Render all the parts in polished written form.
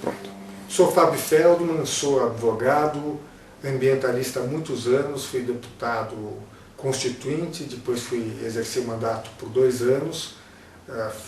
Pronto. Sou Fábio Feldman, sou advogado, ambientalista há muitos anos, fui deputado constituinte, depois fui exercer mandato por 2 anos,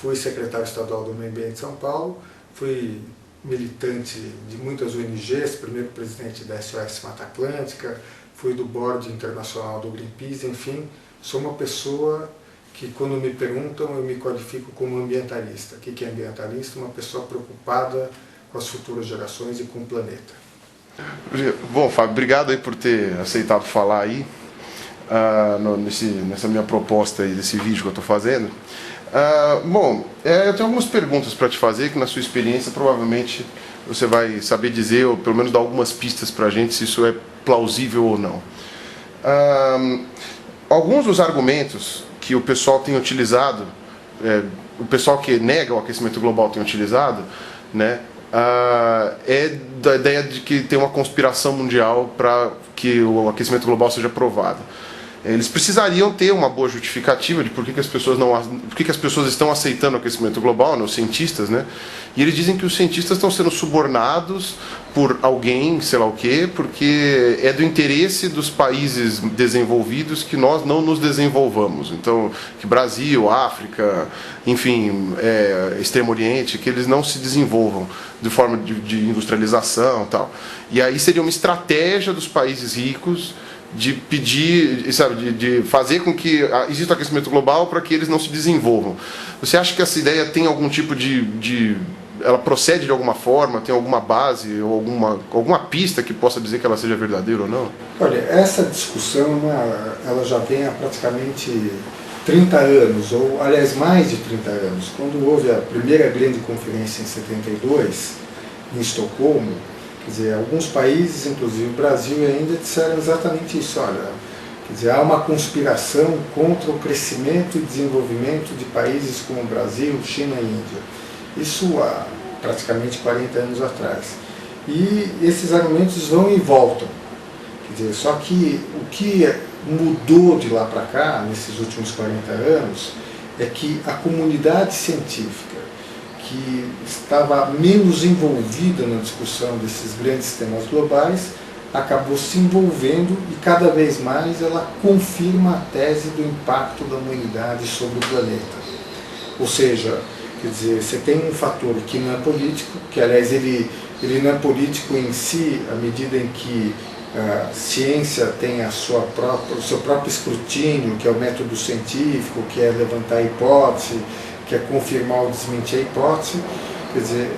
fui secretário estadual do Meio Ambiente de São Paulo, fui militante de muitas ONGs, primeiro presidente da SOS Mata Atlântica, fui do board internacional do Greenpeace, enfim, sou uma pessoa que, quando me perguntam, eu me qualifico como ambientalista. O que é ambientalista? Uma pessoa preocupada com as futuras gerações e com o planeta. Bom, Fábio, obrigado aí por ter aceitado falar aí nessa minha proposta aí, desse vídeo que eu estou fazendo. Eu tenho algumas perguntas para te fazer, que na sua experiência provavelmente você vai saber dizer, ou pelo menos dar algumas pistas para a gente se isso é plausível ou não. Alguns dos argumentos que o pessoal tem utilizado, o pessoal que nega o aquecimento global tem utilizado, né, é da ideia de que tem uma conspiração mundial para que o aquecimento global seja provado. Eles precisariam ter uma boa justificativa de por que as pessoas estão aceitando o aquecimento global, né, os cientistas, né? E eles dizem que os cientistas estão sendo subornados por alguém, sei lá o quê, porque é do interesse dos países desenvolvidos que nós não nos desenvolvamos. Então, que Brasil, África, enfim, Extremo Oriente, que eles não se desenvolvam de forma de industrialização e tal. E aí seria uma estratégia dos países ricos de pedir, sabe, de fazer com que exista aquecimento global para que eles não se desenvolvam. Você acha que essa ideia tem algum tipo ela procede de alguma forma, tem alguma base ou alguma pista que possa dizer que ela seja verdadeira ou não? Olha, essa discussão ela já vem há praticamente 30 anos, ou aliás mais de 30 anos. Quando houve a primeira grande conferência em 72, em Estocolmo, quer dizer, alguns países, inclusive o Brasil ainda, disseram exatamente isso. Olha, quer dizer, há uma conspiração contra o crescimento e desenvolvimento de países como o Brasil, China e Índia. Isso há praticamente 40 anos atrás. E esses argumentos vão e voltam. Quer dizer, só que o que mudou de lá para cá, nesses últimos 40 anos, é que a comunidade científica, que estava menos envolvida na discussão desses grandes temas globais, acabou se envolvendo e cada vez mais ela confirma a tese do impacto da humanidade sobre o planeta. Ou seja, quer dizer, você tem um fator que não é político, que aliás ele não é político em si, à medida em que a ciência tem o seu próprio escrutínio, que é o método científico, que é levantar a hipótese, que é confirmar ou desmentir a hipótese, quer dizer,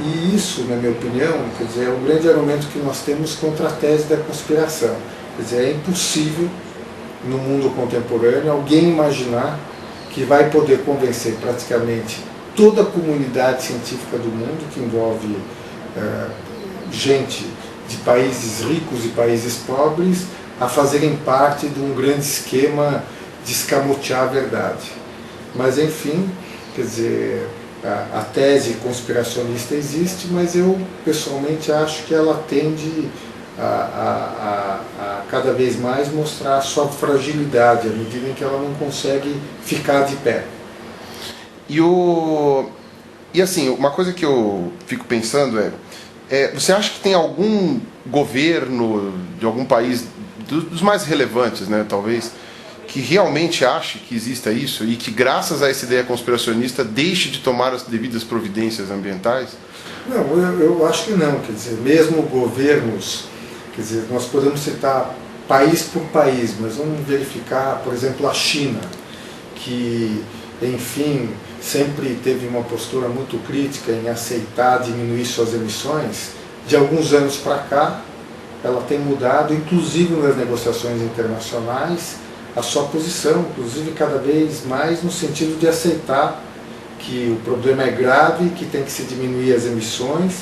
e isso, na minha opinião, quer dizer, é um grande argumento que nós temos contra a tese da conspiração. Quer dizer, é impossível, no mundo contemporâneo, alguém imaginar que vai poder convencer praticamente toda a comunidade científica do mundo, que envolve gente de países ricos e países pobres, a fazerem parte de um grande esquema de escamotear a verdade. Mas, enfim, quer dizer, a tese conspiracionista existe, mas eu, pessoalmente, acho que ela tende a cada vez mais mostrar a sua fragilidade, à medida em que ela não consegue ficar de pé. E assim, uma coisa que eu fico pensando você acha que tem algum governo de algum país, dos mais relevantes, né, talvez, que realmente ache que exista isso e que, graças a essa ideia conspiracionista, deixe de tomar as devidas providências ambientais? Não, eu acho que não. Quer dizer, mesmo governos, quer dizer, nós podemos citar país por país, mas vamos verificar, por exemplo, a China, que, enfim, sempre teve uma postura muito crítica em aceitar diminuir suas emissões. De alguns anos para cá, ela tem mudado, inclusive nas negociações internacionais, a sua posição, inclusive cada vez mais no sentido de aceitar que o problema é grave, que tem que se diminuir as emissões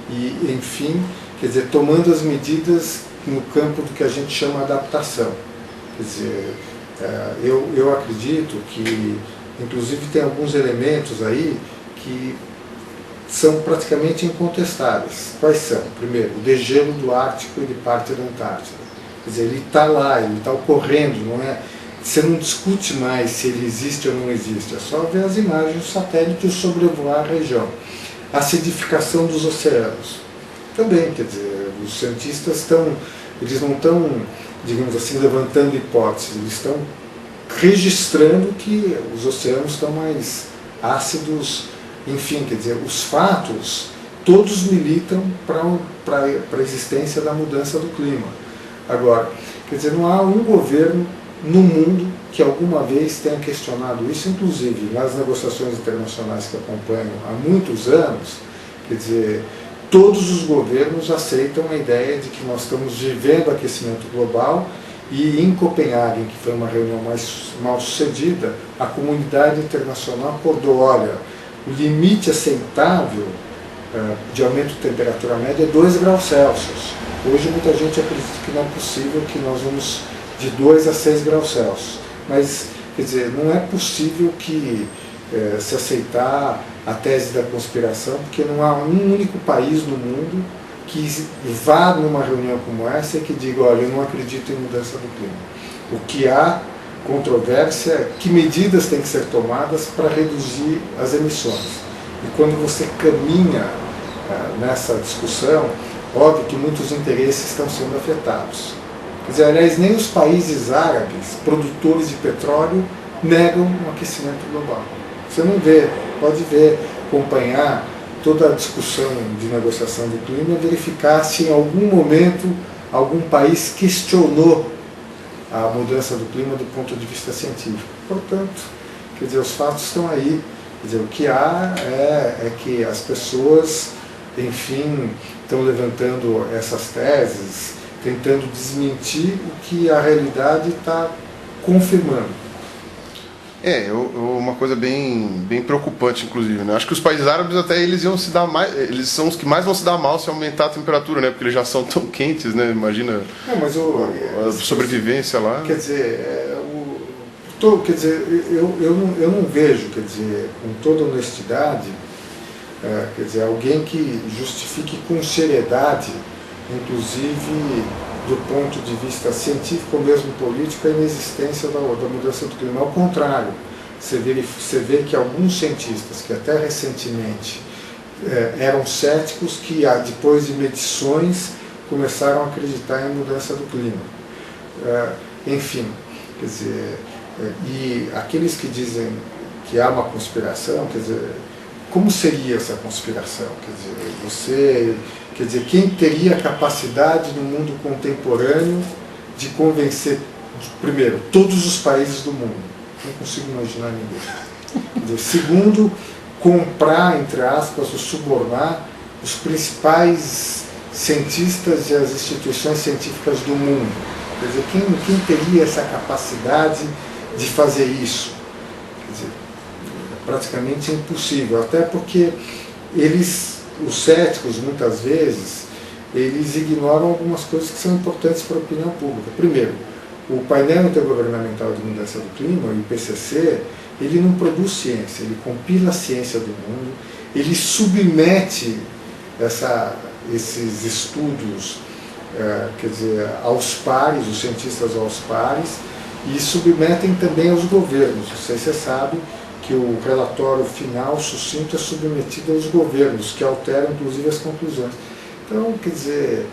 e, enfim, quer dizer, tomando as medidas no campo do que a gente chama de adaptação. Quer dizer, eu acredito que, inclusive, tem alguns elementos aí que são praticamente incontestáveis. Quais são? Primeiro, o degelo do Ártico e de parte da Antártida. Quer dizer, ele está lá, ele está ocorrendo, não é? Você não discute mais se ele existe ou não existe, é só ver as imagens do satélite e sobrevoar a região. acidificação dos oceanos. Também, quer dizer, os cientistas eles não estão, digamos assim, levantando hipóteses, eles estão registrando que os oceanos estão mais ácidos, enfim, quer dizer, os fatos todos militam para a existência da mudança do clima. Agora, quer dizer, não há um governo no mundo que alguma vez tenha questionado isso, inclusive nas negociações internacionais que acompanho há muitos anos, quer dizer, todos os governos aceitam a ideia de que nós estamos vivendo aquecimento global e em Copenhague, que foi uma reunião mais mal sucedida, a comunidade internacional acordou, olha, o limite aceitável de aumento de temperatura média é 2 graus Celsius. Hoje muita gente acredita que não é possível, que nós vamos de 2 a 6 graus Celsius. Mas, quer dizer, não é possível que se aceitar a tese da conspiração, porque não há um único país no mundo que vá numa reunião como essa e que diga, olha, eu não acredito em mudança do clima. O que há controvérsia é que medidas têm que ser tomadas para reduzir as emissões. E quando você caminha nessa discussão, óbvio que muitos interesses estão sendo afetados. Quer dizer, aliás, nem os países árabes, produtores de petróleo, negam o aquecimento global. Você não vê, pode ver, acompanhar toda a discussão de negociação do clima, verificar se em algum momento algum país questionou a mudança do clima do ponto de vista científico. Portanto, quer dizer, os fatos estão aí. Quer dizer, o que há é que as pessoas, enfim, estão levantando essas teses, tentando desmentir o que a realidade está confirmando. Uma coisa bem preocupante, inclusive, né? Acho que os países árabes até eles iam se dar mais, eles são os que mais vão se dar mal se aumentar a temperatura, né? Porque eles já são tão quentes, né? Imagina a sobrevivência lá. Quer dizer, quer dizer, eu não vejo, quer dizer, com toda honestidade, quer dizer, alguém que justifique com seriedade, inclusive do ponto de vista científico ou mesmo político, a inexistência da mudança do clima. Ao contrário, você vê que alguns cientistas que até recentemente eram céticos, que depois de medições começaram a acreditar em mudança do clima. Enfim, quer dizer, e aqueles que dizem que há uma conspiração, quer dizer, como seria essa conspiração? Quer dizer, quem teria a capacidade no mundo contemporâneo de convencer, primeiro, todos os países do mundo? Não consigo imaginar ninguém. Quer dizer, segundo, comprar, entre aspas, ou subornar os principais cientistas e as instituições científicas do mundo. Quer dizer, quem teria essa capacidade de fazer isso? Quer dizer, é praticamente impossível, até porque os céticos, muitas vezes, eles ignoram algumas coisas que são importantes para a opinião pública. Primeiro, o painel intergovernamental de mudança do clima, o IPCC, ele não produz ciência, ele compila a ciência do mundo, ele submete esses estudos, quer dizer, aos pares, os cientistas aos pares, e submetem também aos governos. Não sei se você sabe que o relatório final sucinto é submetido aos governos, que alteram inclusive as conclusões. Então, quer dizer,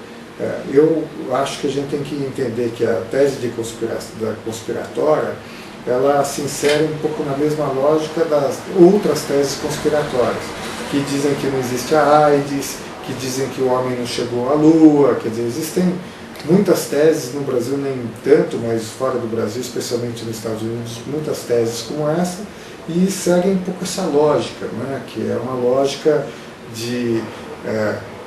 eu acho que a gente tem que entender que a tese da conspiratória, ela se insere um pouco na mesma lógica das outras teses conspiratórias, que dizem que não existe a AIDS, que dizem que o homem não chegou à Lua. Quer dizer, existem muitas teses, no Brasil nem tanto, mas fora do Brasil, especialmente nos Estados Unidos, muitas teses como essa, e seguem um pouco essa lógica, né? Que é uma lógica de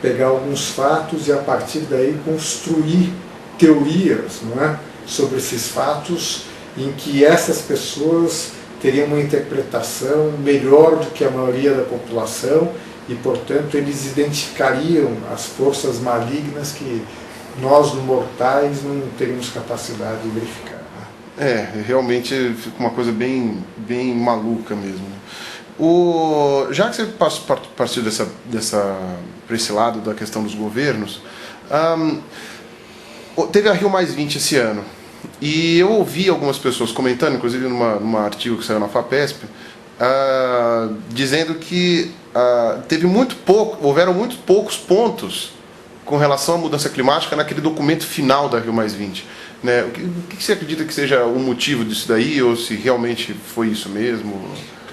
pegar alguns fatos e a partir daí construir teorias, não é? Sobre esses fatos, em que essas pessoas teriam uma interpretação melhor do que a maioria da população e, portanto, eles identificariam as forças malignas que nós, mortais, não teríamos capacidade de verificar. Realmente fica uma coisa bem maluca mesmo. Já que você partiu para esse lado da questão dos governos, teve a Rio+20 esse ano, e eu ouvi algumas pessoas comentando, inclusive num artigo que saiu na FAPESP, dizendo que houveram muito poucos pontos com relação à mudança climática naquele documento final da Rio+20. Né? O que você acredita que seja o motivo disso daí, ou se realmente foi isso mesmo?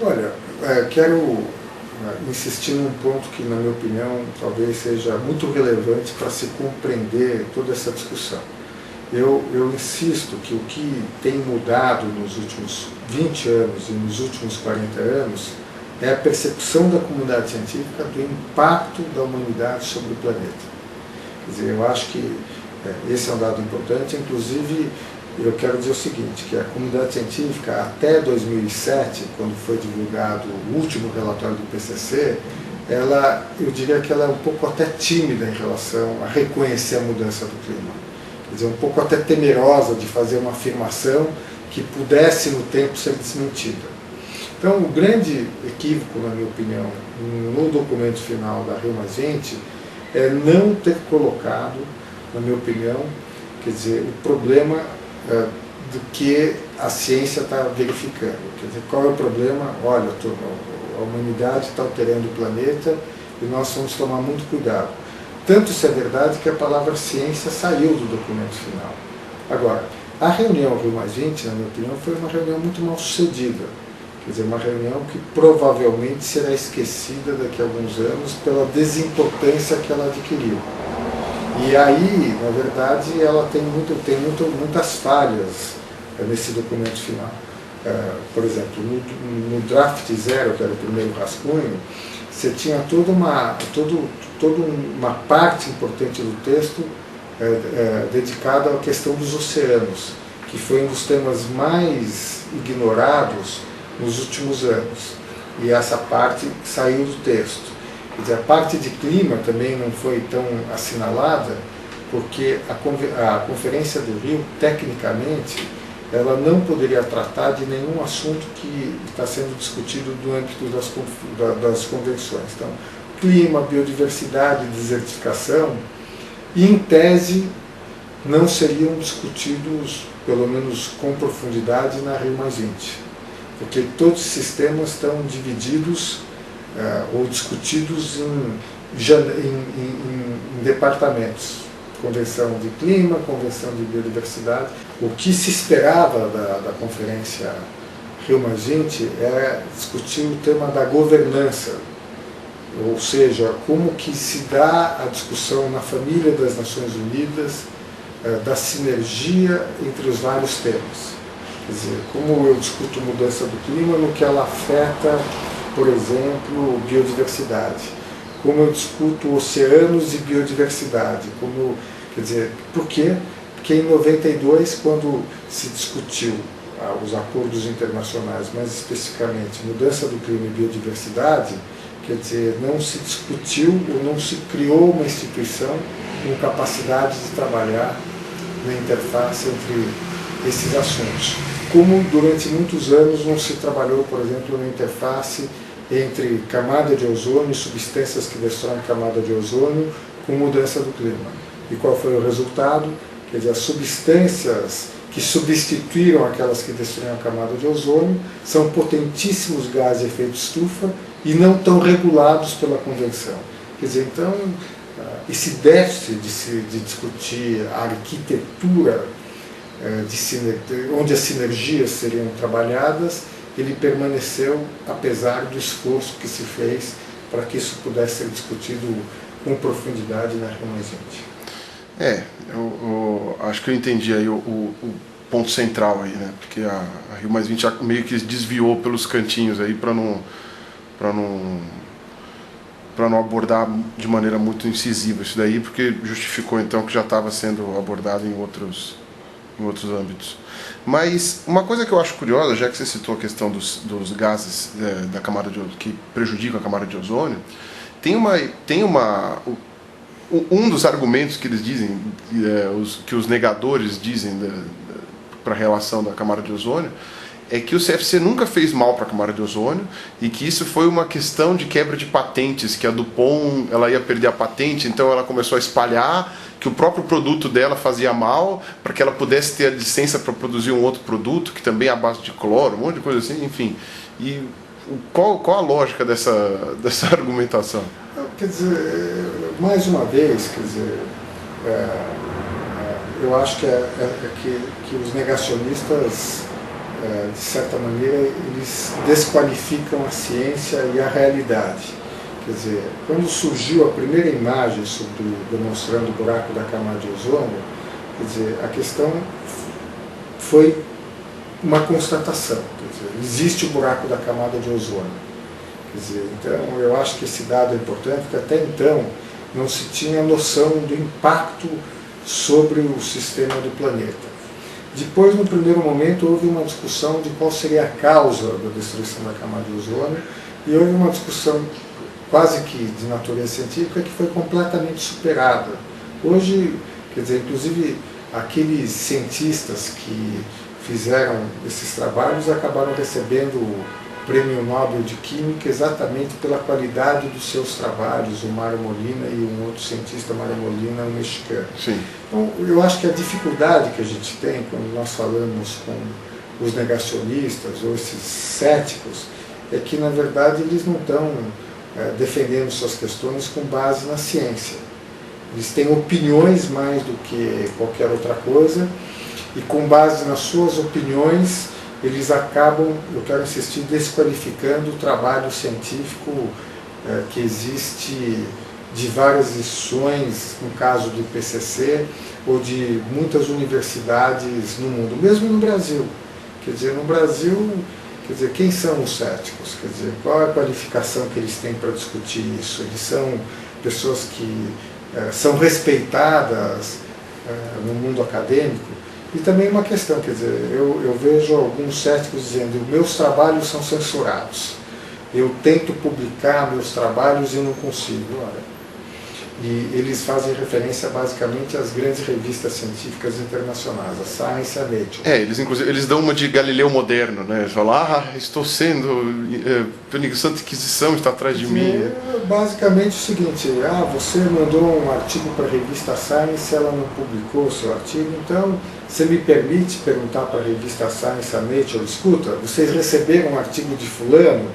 Olha, quero insistir num ponto que, na minha opinião, talvez seja muito relevante para se compreender toda essa discussão. Eu insisto que o que tem mudado nos últimos 20 anos e nos últimos 40 anos é a percepção da comunidade científica do impacto da humanidade sobre o planeta. Quer dizer, eu acho que esse é um dado importante. Inclusive, eu quero dizer o seguinte, que a comunidade científica, até 2007, quando foi divulgado o último relatório do IPCC, eu diria que ela é um pouco até tímida em relação a reconhecer a mudança do clima. Quer dizer, um pouco até temerosa de fazer uma afirmação que pudesse, no tempo, ser desmentida. Então, o grande equívoco, na minha opinião, no documento final da Rio+20, é não ter colocado, na minha opinião, quer dizer, o problema do que a ciência está verificando. Quer dizer, qual é o problema? Olha, a humanidade está alterando o planeta e nós vamos tomar muito cuidado. Tanto isso é verdade que a palavra ciência saiu do documento final. Agora, a reunião Rio+20, na minha opinião, foi uma reunião muito mal sucedida. Quer dizer, uma reunião que provavelmente será esquecida daqui a alguns anos pela desimportância que ela adquiriu. E aí, na verdade, ela tem muitas falhas nesse documento final. Por exemplo, no draft 0, que era o primeiro rascunho, você tinha toda uma parte importante do texto dedicada à questão dos oceanos, que foi um dos temas mais ignorados nos últimos anos. E essa parte saiu do texto. Quer dizer, a parte de clima também não foi tão assinalada, porque a Conferência do Rio, tecnicamente, ela não poderia tratar de nenhum assunto que está sendo discutido no âmbito das convenções. Então, clima, biodiversidade, desertificação, em tese, não seriam discutidos, pelo menos com profundidade, na Rio+20. Porque todos os sistemas estão divididos ou discutidos em departamentos. Convenção de clima, convenção de biodiversidade. O que se esperava da conferência Rio+20 é discutir o tema da governança, ou seja, como que se dá a discussão na família das Nações Unidas da sinergia entre os vários temas. Quer dizer, como eu discuto mudança do clima no que ela afeta, por exemplo, biodiversidade. Como eu discuto oceanos e biodiversidade. Quer dizer, por quê? Porque em 92, quando se discutiu os acordos internacionais, mais especificamente mudança do clima e biodiversidade, quer dizer, não se discutiu ou não se criou uma instituição com capacidade de trabalhar na interface entre esses assuntos. Como durante muitos anos não se trabalhou, por exemplo, na interface entre camada de ozônio e substâncias que destroem camada de ozônio com mudança do clima. E qual foi o resultado? Quer dizer, as substâncias que substituíram aquelas que destruíram a camada de ozônio são potentíssimos gases de efeito estufa e não estão regulados pela convenção. Quer dizer, então, esse déficit de discutir a arquitetura onde as sinergias seriam trabalhadas, ele permaneceu apesar do esforço que se fez para que isso pudesse ser discutido com profundidade na Rio+20. Eu acho que eu entendi aí o ponto central aí, né? Porque a Rio+20 já meio que desviou pelos cantinhos aí para não abordar de maneira muito incisiva isso daí, porque justificou então que já estava sendo abordado em outros âmbitos. Mas uma coisa que eu acho curiosa, já que você citou a questão dos gases da camada de ozônio, que prejudicam a camada de ozônio, um dos argumentos que eles dizem, que os negadores dizem para a relação da camada de ozônio, é que o CFC nunca fez mal para a camada de ozônio e que isso foi uma questão de quebra de patentes, que a Dupont ela ia perder a patente, então ela começou a espalhar que o próprio produto dela fazia mal para que ela pudesse ter a licença para produzir um outro produto que também é à base de cloro, um monte de coisa assim, enfim. E Qual a lógica dessa argumentação? Quer dizer, mais uma vez, quer dizer, eu acho que os negacionistas, de certa maneira, eles desqualificam a ciência e a realidade. Quer dizer, quando surgiu a primeira imagem demonstrando o buraco da camada de ozônio, quer dizer, a questão foi uma constatação. Quer dizer, existe o buraco da camada de ozônio. Quer dizer, então, eu acho que esse dado é importante, porque até então não se tinha noção do impacto sobre o sistema do planeta. Depois, no primeiro momento, houve uma discussão de qual seria a causa da destruição da camada de ozônio, e houve uma discussão quase que de natureza científica que foi completamente superada. Hoje, quer dizer, inclusive aqueles cientistas que fizeram esses trabalhos acabaram recebendo o Prêmio Nobel de Química exatamente pela qualidade dos seus trabalhos, o Mário Molina e um outro cientista, Mário Molina, um mexicano. Sim. Então, eu acho que a dificuldade que a gente tem quando nós falamos com os negacionistas ou esses céticos é que, na verdade, eles não estão defendendo suas questões com base na ciência. Eles têm opiniões mais do que qualquer outra coisa, e com base nas suas opiniões eles acabam, eu quero insistir, desqualificando o trabalho científico que existe de várias instituições, no caso do IPCC, ou de muitas universidades no mundo, mesmo no Brasil. Quer dizer, no Brasil, quer dizer, quem são os céticos? Quer dizer, qual é a qualificação que eles têm para discutir isso? Eles são pessoas que são respeitadas no mundo acadêmico. E também uma questão, quer dizer, eu vejo alguns céticos dizendo: meus trabalhos são censurados, eu tento publicar meus trabalhos e não consigo. Olha, e eles fazem referência basicamente às grandes revistas científicas internacionais, a Science e a Nature. Inclusive, eles dão uma de Galileu moderno, né? Eles falam: estou sendo, a Santa Inquisição está atrás de mim. Basicamente o seguinte: você mandou um artigo para a revista Science, ela não publicou o seu artigo, então você me permite perguntar para a revista Science, a Nature: escuta, vocês receberam um artigo de fulano?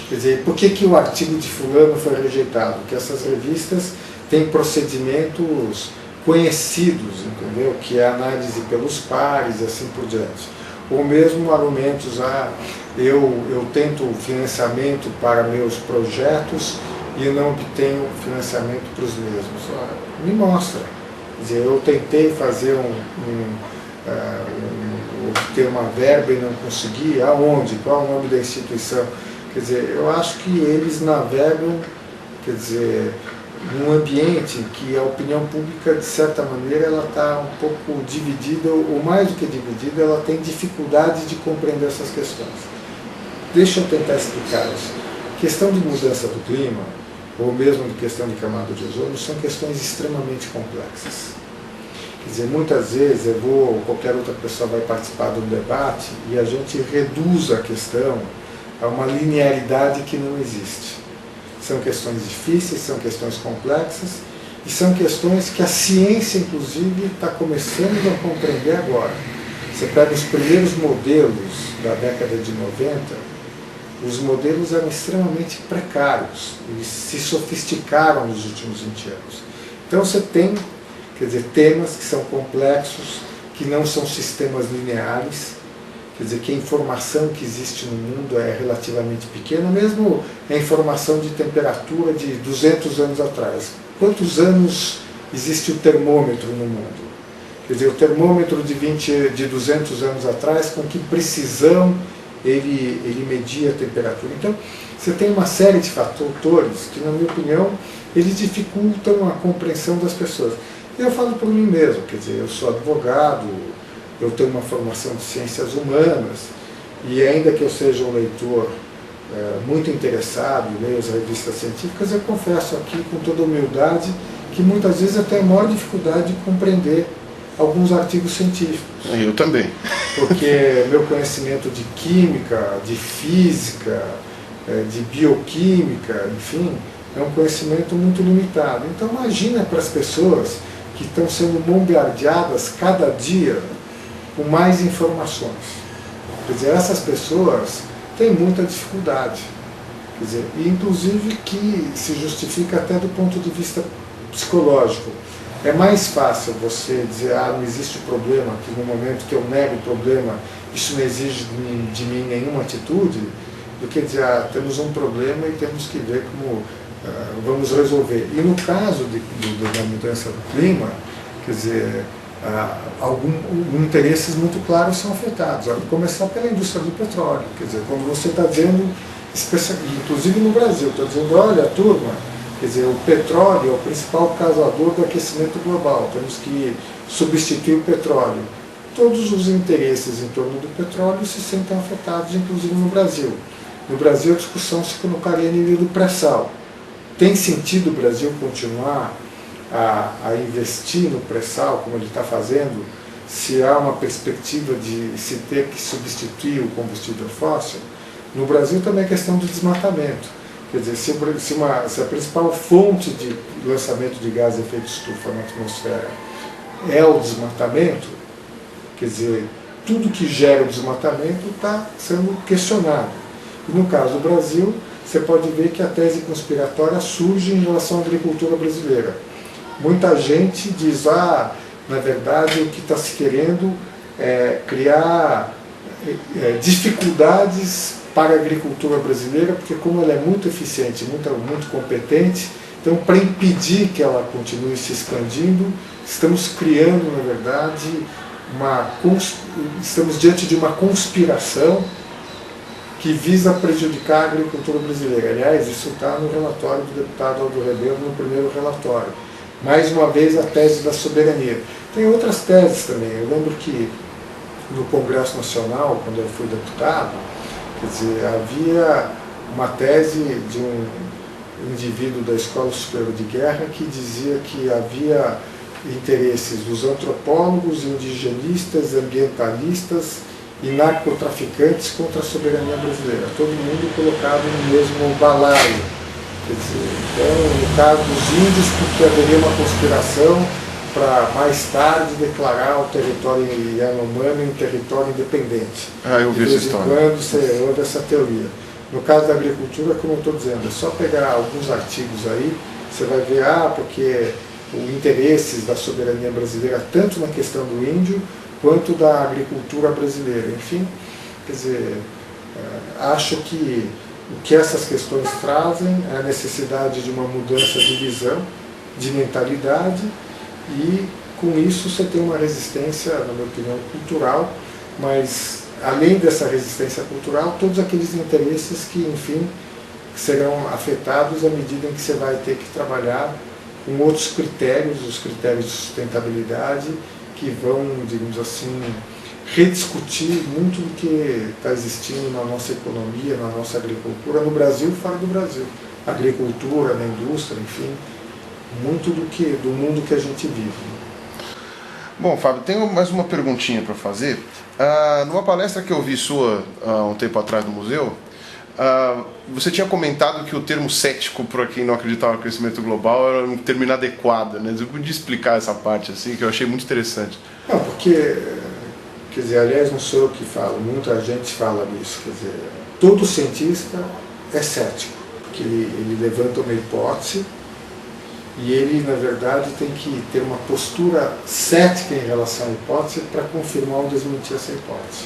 Quer dizer, por que o artigo de fulano foi rejeitado? Porque essas revistas têm procedimentos conhecidos, entendeu? Que é a análise pelos pares e assim por diante. Ou mesmo argumentos: eu tento financiamento para meus projetos e não obtenho financiamento para os mesmos. Me mostra. Quer dizer, eu tentei fazer obter uma verba e não consegui. Aonde? Qual é o nome da instituição? Quer dizer, eu acho que eles navegam, quer dizer, num ambiente em que a opinião pública, de certa maneira, ela está um pouco dividida, ou mais do que dividida, ela tem dificuldade de compreender essas questões. Deixa eu tentar explicar isso. Questão de mudança do clima, ou mesmo de questão de camada de ozônio, são questões extremamente complexas. Quer dizer, muitas vezes ou qualquer outra pessoa vai participar de um debate e a gente reduz a questão a uma linearidade que não existe. São questões difíceis, são questões complexas, e são questões que a ciência, inclusive, está começando a compreender agora. Você pega os primeiros modelos da década de 90, os modelos eram extremamente precários, eles se sofisticaram nos últimos 20 anos. Então você tem, quer dizer, temas que são complexos, que não são sistemas lineares. Quer dizer, que a informação que existe no mundo é relativamente pequena, mesmo a informação de temperatura de 200 anos atrás. Quantos anos existe o termômetro no mundo? Quer dizer, o termômetro de 200 anos atrás, com que precisão ele media a temperatura. Então, você tem uma série de fatores que, na minha opinião, eles dificultam a compreensão das pessoas. Eu falo por mim mesmo, quer dizer, eu sou advogado, eu tenho uma formação de ciências humanas, e ainda que eu seja um leitor muito interessado em ler as revistas científicas, eu confesso aqui com toda humildade que muitas vezes eu tenho a maior dificuldade de compreender alguns artigos científicos. Eu também. Porque meu conhecimento de química, de física, de bioquímica, enfim, é um conhecimento muito limitado. Então imagina para as pessoas que estão sendo bombardeadas cada dia com mais informações. Quer dizer, essas pessoas têm muita dificuldade. Quer dizer, e inclusive que se justifica até do ponto de vista psicológico. É mais fácil você dizer, não existe problema, que no momento que eu nego o problema, isso não exige de mim nenhuma atitude, do que dizer, temos um problema e temos que ver como vamos resolver. E no caso da mudança do clima, quer dizer, interesses muito claros são afetados. A começar pela indústria do petróleo. Quer dizer, quando você está dizendo, inclusive no Brasil, está dizendo, olha, turma, quer dizer, o petróleo é o principal causador do aquecimento global, temos que substituir o petróleo. Todos os interesses em torno do petróleo se sentem afetados, inclusive no Brasil. No Brasil a discussão se colocaria em nível do pré-sal. Tem sentido o Brasil continuar a investir no pré-sal, como ele está fazendo, se há uma perspectiva de se ter que substituir o combustível fóssil? No Brasil também é questão do desmatamento. Quer dizer, se a principal fonte de lançamento de gás de efeito estufa na atmosfera é o desmatamento, quer dizer, tudo que gera o desmatamento está sendo questionado. E no caso do Brasil, você pode ver que a tese conspiratória surge em relação à agricultura brasileira. Muita gente diz, na verdade o que está se querendo é criar dificuldades para a agricultura brasileira, porque como ela é muito eficiente, muito competente, então para impedir que ela continue se expandindo, estamos criando, na verdade, estamos diante de uma conspiração que visa prejudicar a agricultura brasileira. Aliás, isso está no relatório do deputado Aldo Rebelo, no primeiro relatório. Mais uma vez a tese da soberania. Tem outras teses também. Eu lembro que no Congresso Nacional, quando eu fui deputado, quer dizer, havia uma tese de um indivíduo da Escola Superior de Guerra que dizia que havia interesses dos antropólogos, indigenistas, ambientalistas e narcotraficantes contra a soberania brasileira. Todo mundo colocado no mesmo balaio. Quer dizer, então, no caso dos índios, porque haveria uma conspiração para mais tarde declarar o território Yanomami um território independente. Eu vi essa história. De quando você ouve essa teoria. No caso da agricultura, como eu estou dizendo, é só pegar alguns artigos aí, você vai ver, porque os interesses da soberania brasileira, tanto na questão do índio, quanto da agricultura brasileira. Enfim, quer dizer, acho que o que essas questões trazem é a necessidade de uma mudança de visão, de mentalidade, e com isso você tem uma resistência, na minha opinião, cultural, mas além dessa resistência cultural, todos aqueles interesses que, enfim, serão afetados à medida em que você vai ter que trabalhar com outros critérios, os critérios de sustentabilidade, que vão, digamos assim, rediscutir muito do que está existindo na nossa economia, na nossa agricultura, no Brasil e fora do Brasil. Agricultura, na indústria, enfim, muito do mundo que a gente vive. Bom, Fábio, tenho mais uma perguntinha para fazer. Numa palestra que eu vi sua há um tempo atrás no museu, você tinha comentado que o termo cético, para quem não acreditava no crescimento global, era um termo inadequado, né? Você podia explicar essa parte assim, que eu achei muito interessante. Não, porque, quer dizer, aliás, não sou eu que falo, muita gente fala disso, quer dizer, todo cientista é cético, porque ele levanta uma hipótese e ele, na verdade, tem que ter uma postura cética em relação à hipótese para confirmar ou desmentir essa hipótese.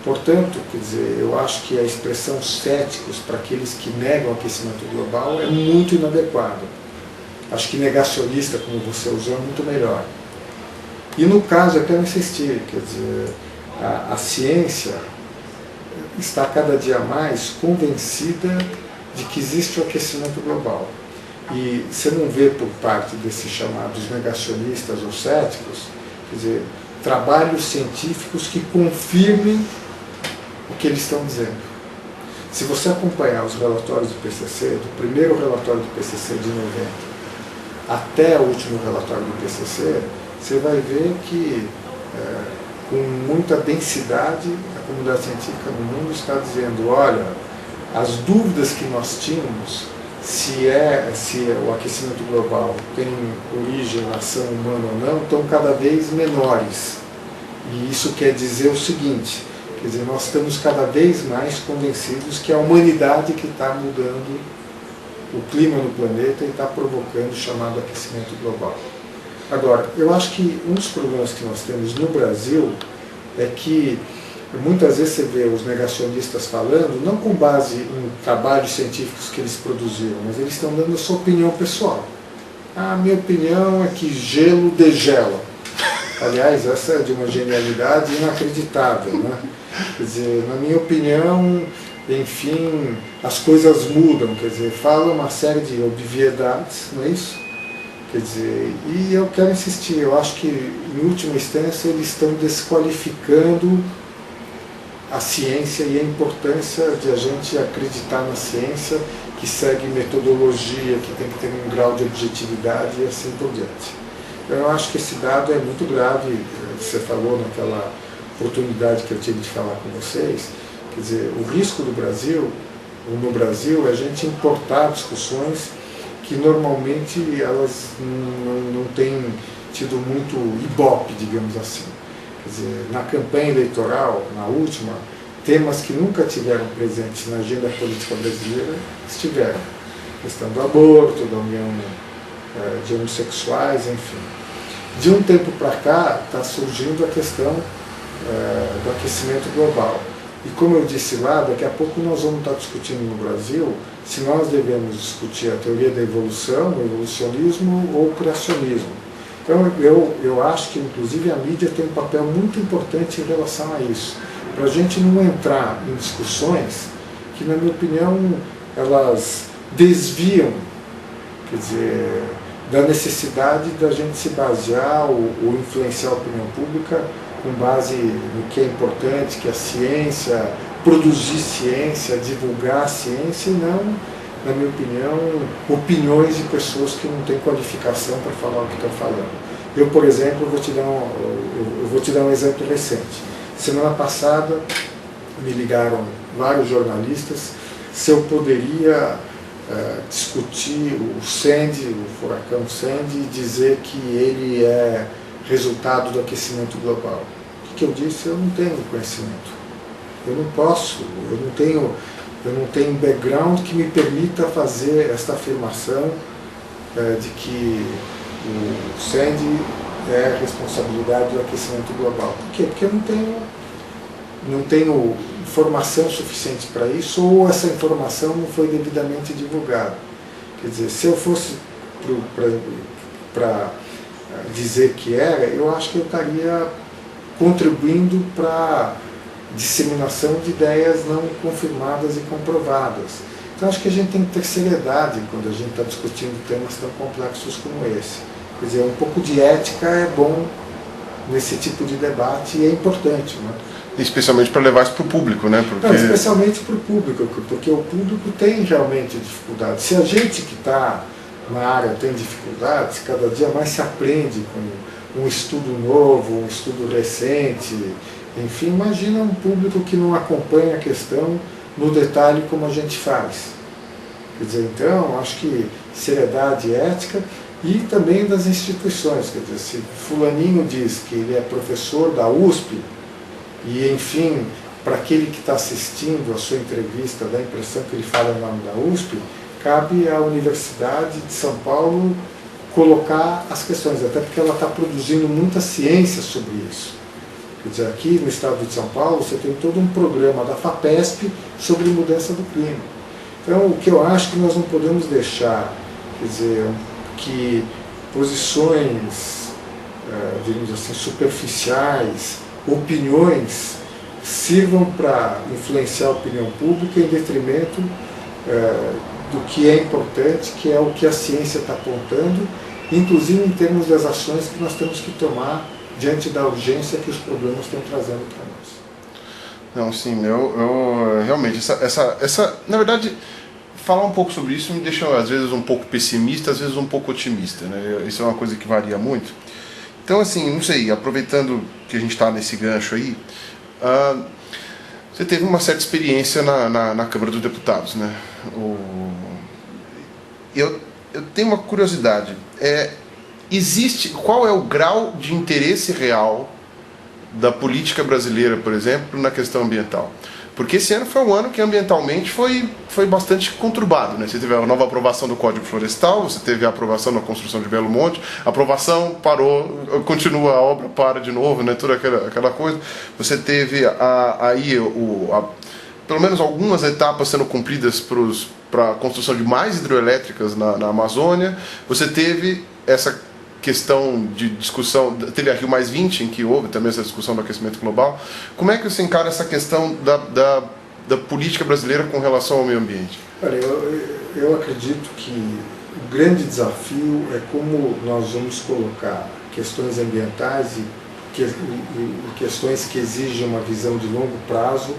Portanto, quer dizer, eu acho que a expressão céticos para aqueles que negam o aquecimento global é muito inadequada. Acho que negacionista, como você usou, é muito melhor. E no caso, eu quero insistir, quer dizer, a ciência está cada dia mais convencida de que existe o aquecimento global. E você não vê por parte desses chamados negacionistas ou céticos, quer dizer, trabalhos científicos que confirmem o que eles estão dizendo. Se você acompanhar os relatórios do PCC, do primeiro relatório do PCC de 90 até o último relatório do PCC, você vai ver que com muita densidade a comunidade científica no mundo está dizendo, olha, as dúvidas que nós tínhamos se o aquecimento global tem origem na ação humana ou não, estão cada vez menores. E isso quer dizer o seguinte, Quer dizer, nós estamos cada vez mais convencidos que é a humanidade que está mudando o clima no planeta e está provocando o chamado aquecimento global. Agora, eu acho que um dos problemas que nós temos no Brasil é que muitas vezes você vê os negacionistas falando, não com base em trabalhos científicos que eles produziram, mas eles estão dando a sua opinião pessoal. A minha opinião é que gelo degela. Aliás, essa é de uma genialidade inacreditável, né? Quer dizer, na minha opinião, enfim, as coisas mudam, quer dizer, fala uma série de obviedades, não é isso? Quer dizer, e eu quero insistir, eu acho que, em última instância, eles estão desqualificando a ciência e a importância de a gente acreditar na ciência, que segue metodologia, que tem que ter um grau de objetividade e assim por diante. Eu acho que esse dado é muito grave, você falou naquela oportunidade que eu tive de falar com vocês, quer dizer, o risco do Brasil, no Brasil, é a gente importar discussões que normalmente elas não têm tido muito ibope, digamos assim. Quer dizer, na campanha eleitoral, na última, temas que nunca tiveram presentes na agenda política brasileira estiveram. A questão do aborto, da união de homossexuais, enfim. De um tempo para cá está surgindo a questão do aquecimento global. E como eu disse lá, daqui a pouco nós vamos estar discutindo no Brasil se nós devemos discutir a teoria da evolução, o evolucionismo ou o criacionismo. Então eu acho que inclusive a mídia tem um papel muito importante em relação a isso, para a gente não entrar em discussões que, na minha opinião, elas desviam, quer dizer, da necessidade da gente se basear ou influenciar a opinião pública com base no que é importante, que é a ciência, produzir ciência, divulgar a ciência, e não, na minha opinião, opiniões de pessoas que não têm qualificação para falar o que estão falando. Eu, por exemplo, vou te dar um exemplo recente. Semana passada me ligaram vários jornalistas se eu poderia discutir o Sandy, o furacão Sandy, e dizer que ele é resultado do aquecimento global. O que eu disse? Eu não tenho conhecimento. Eu não posso, eu não tenho background que me permita fazer esta afirmação de que o Sandy é responsabilidade do aquecimento global. Por quê? Porque eu não tenho informação suficiente para isso, ou essa informação não foi devidamente divulgada. Quer dizer, se eu fosse para dizer que era, eu acho que eu estaria contribuindo para a disseminação de ideias não confirmadas e comprovadas. Então acho que a gente tem que ter seriedade quando a gente está discutindo temas tão complexos como esse. Quer dizer, um pouco de ética é bom nesse tipo de debate e é importante, né? Especialmente para levar isso para o público, né? Não, especialmente para o público, porque o público tem realmente dificuldade. Se a gente que está na área tem dificuldades, cada dia mais se aprende com um estudo novo, um estudo recente, enfim, imagina um público que não acompanha a questão no detalhe como a gente faz. Quer dizer, então, acho que seriedade e ética, e também das instituições. Quer dizer, se fulaninho diz que ele é professor da USP, e enfim, para aquele que está assistindo a sua entrevista, dá a impressão que ele fala em nome da USP, cabe à Universidade de São Paulo colocar as questões, até porque ela está produzindo muita ciência sobre isso. Quer dizer, aqui no estado de São Paulo você tem todo um programa da FAPESP sobre mudança do clima. Então, o que eu acho que nós não podemos deixar, quer dizer, que posições, digamos assim, superficiais, opiniões, sirvam para influenciar a opinião pública em detrimento do que é importante, que é o que a ciência está apontando, inclusive em termos das ações que nós temos que tomar diante da urgência que os problemas estão trazendo para nós. Não, sim, eu realmente, na verdade, falar um pouco sobre isso me deixa às vezes um pouco pessimista, às vezes um pouco otimista, né? Isso é uma coisa que varia muito. Então, assim, não sei, aproveitando que a gente está nesse gancho aí, você teve uma certa experiência na Câmara dos Deputados, né? Eu tenho uma curiosidade. Qual é o grau de interesse real da política brasileira, por exemplo, na questão ambiental? Porque esse ano foi um ano que ambientalmente foi bastante conturbado, né? Você teve a nova aprovação do Código Florestal, você teve a aprovação da construção de Belo Monte, a aprovação parou, continua a obra, para de novo, né? Toda aquela coisa. Você teve pelo menos algumas etapas sendo cumpridas para a construção de mais hidroelétricas na Amazônia. Você teve essa questão de discussão, teve a Rio+20, em que houve também essa discussão do aquecimento global. Como é que você encara essa questão da política brasileira com relação ao meio ambiente? Olha, eu acredito que o grande desafio é como nós vamos colocar questões ambientais e questões que exigem uma visão de longo prazo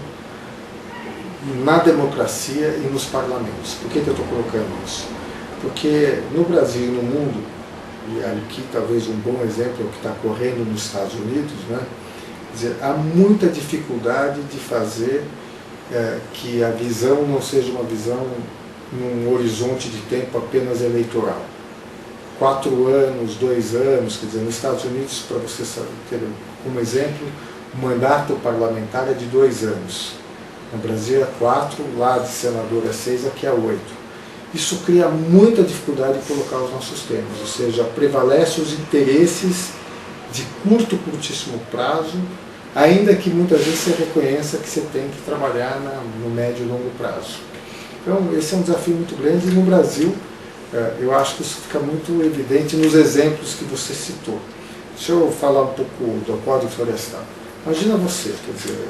na democracia e nos parlamentos. Por que eu estou colocando isso? Porque no Brasil e no mundo, e aqui talvez um bom exemplo é o que está ocorrendo nos Estados Unidos, né? Quer dizer, há muita dificuldade de fazer que a visão não seja uma visão num horizonte de tempo apenas eleitoral. 4 anos, 2 anos, quer dizer, nos Estados Unidos, para você ter como exemplo, o mandato parlamentar é de 2 anos. No Brasil é 4, lá de senador é 6, aqui é 8. Isso cria muita dificuldade em colocar os nossos temas, ou seja, prevalece os interesses de curtíssimo prazo, ainda que muitas vezes você reconheça que você tem que trabalhar no médio e longo prazo. Então, esse é um desafio muito grande e no Brasil, eu acho que isso fica muito evidente nos exemplos que você citou. Deixa eu falar um pouco do Código Florestal. Imagina você, quer dizer,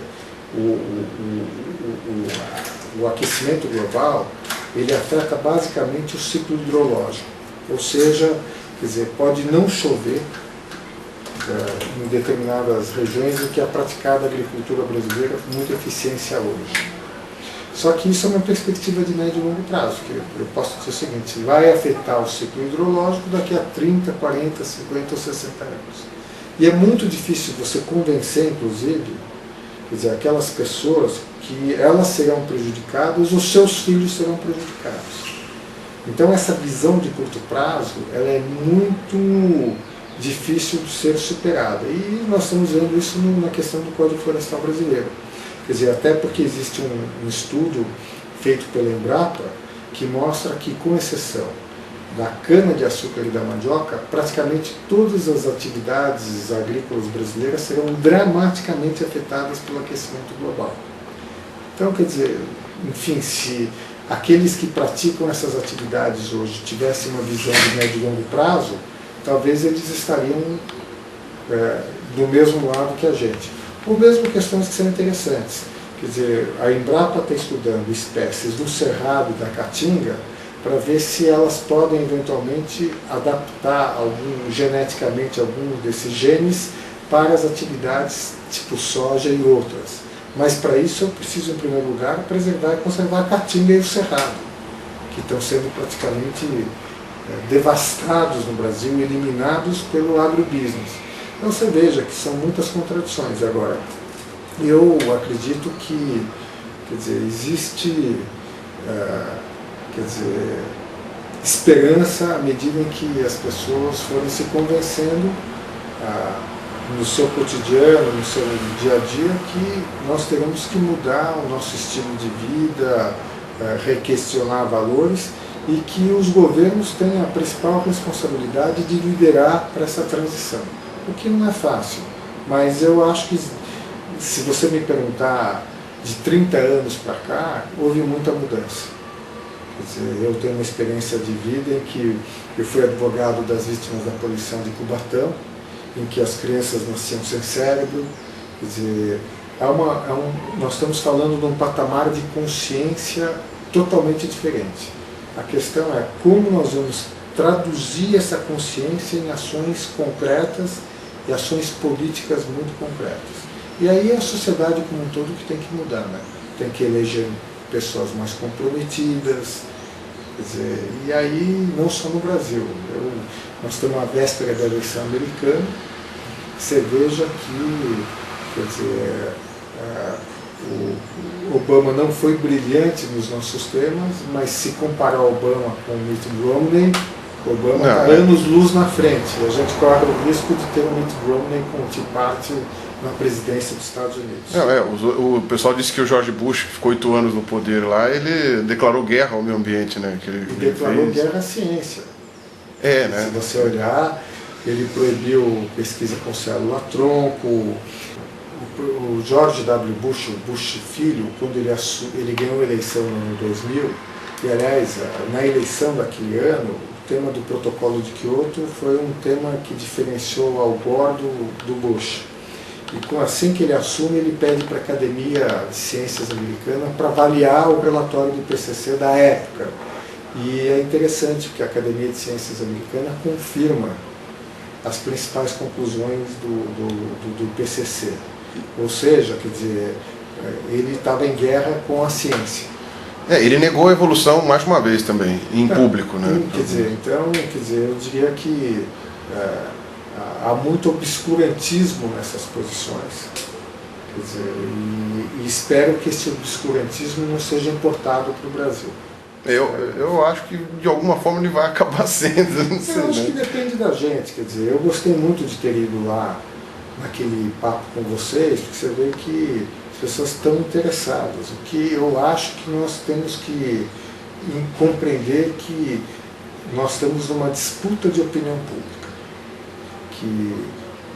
o aquecimento global, ele afeta basicamente o ciclo hidrológico, ou seja, quer dizer, pode não chover em determinadas regiões em que é praticada a agricultura brasileira com muita eficiência hoje. Só que isso é uma perspectiva de médio e longo prazo, que eu posso dizer o seguinte, vai afetar o ciclo hidrológico daqui a 30, 40, 50 ou 60 anos. E é muito difícil você convencer, inclusive, quer dizer, aquelas pessoas que elas serão prejudicadas, os seus filhos serão prejudicados. Então essa visão de curto prazo, ela é muito difícil de ser superada. E nós estamos vendo isso na questão do Código Florestal brasileiro. Quer dizer, até porque existe um estudo feito pela Embrapa que mostra que, com exceção da cana-de-açúcar e da mandioca, praticamente todas as atividades agrícolas brasileiras serão dramaticamente afetadas pelo aquecimento global. Então, quer dizer, enfim, se aqueles que praticam essas atividades hoje tivessem uma visão de médio e longo prazo, talvez eles estariam do mesmo lado que a gente. Ou mesmo questões que são interessantes. Quer dizer, a Embrapa está estudando espécies do cerrado e da caatinga para ver se elas podem eventualmente adaptar geneticamente alguns desses genes para as atividades tipo soja e outras. Mas para isso eu preciso, em primeiro lugar, preservar e conservar a caatinga e o cerrado, que estão sendo praticamente devastados no Brasil, eliminados pelo agrobusiness. Então você veja que são muitas contradições. Agora, eu acredito que, quer dizer, existe esperança à medida em que as pessoas forem se convencendo no seu cotidiano, no seu dia a dia, que nós teremos que mudar o nosso estilo de vida, requestionar valores e que os governos têm a principal responsabilidade de liderar para essa transição. O que não é fácil, mas eu acho que, se você me perguntar de 30 anos para cá, houve muita mudança. Quer dizer, eu tenho uma experiência de vida em que eu fui advogado das vítimas da poluição de Cubatão, em que as crianças nasciam sem cérebro. Quer dizer, nós estamos falando de um patamar de consciência totalmente diferente. A questão é como nós vamos traduzir essa consciência em ações concretas e ações políticas muito concretas. E aí é a sociedade como um todo que tem que mudar, né? Tem que eleger pessoas mais comprometidas, quer dizer, e aí não só no Brasil. Nós estamos à véspera da eleição americana, você veja que, quer dizer, o Obama não foi brilhante nos nossos temas, mas se comparar Obama com Mitt Romney, Obama está anos-luz na frente. A gente corre o risco de ter um Mitt Romney com o Tea Party na presidência dos Estados Unidos. O pessoal disse que o George Bush, que ficou 8 anos no poder lá, ele declarou guerra ao meio ambiente, né? E declarou guerra à ciência. Né? Se você olhar, ele proibiu pesquisa com célula-tronco. O George W. Bush, o Bush filho, quando ele ganhou a eleição no ano 2000, e aliás, na eleição daquele ano, o tema do protocolo de Kyoto foi um tema que diferenciou Al Gore do Bush. E assim que ele assume, ele pede para a Academia de Ciências Americana para avaliar o relatório do IPCC da época. E é interessante porque a Academia de Ciências Americana confirma as principais conclusões do IPCC. Ou seja, quer dizer, ele estava em guerra com a ciência. Ele negou a evolução mais uma vez também, em público, né? Quer dizer, eu diria que há muito obscurantismo nessas posições. Quer dizer, e espero que esse obscurantismo não seja importado para o Brasil. Eu acho que de alguma forma ele vai acabar sendo. Não sei, eu acho que depende da gente. Quer dizer, eu gostei muito de ter ido lá naquele papo com vocês, porque você vê que as pessoas estão interessadas. O que eu acho que nós temos que compreender que nós estamos numa disputa de opinião pública. Que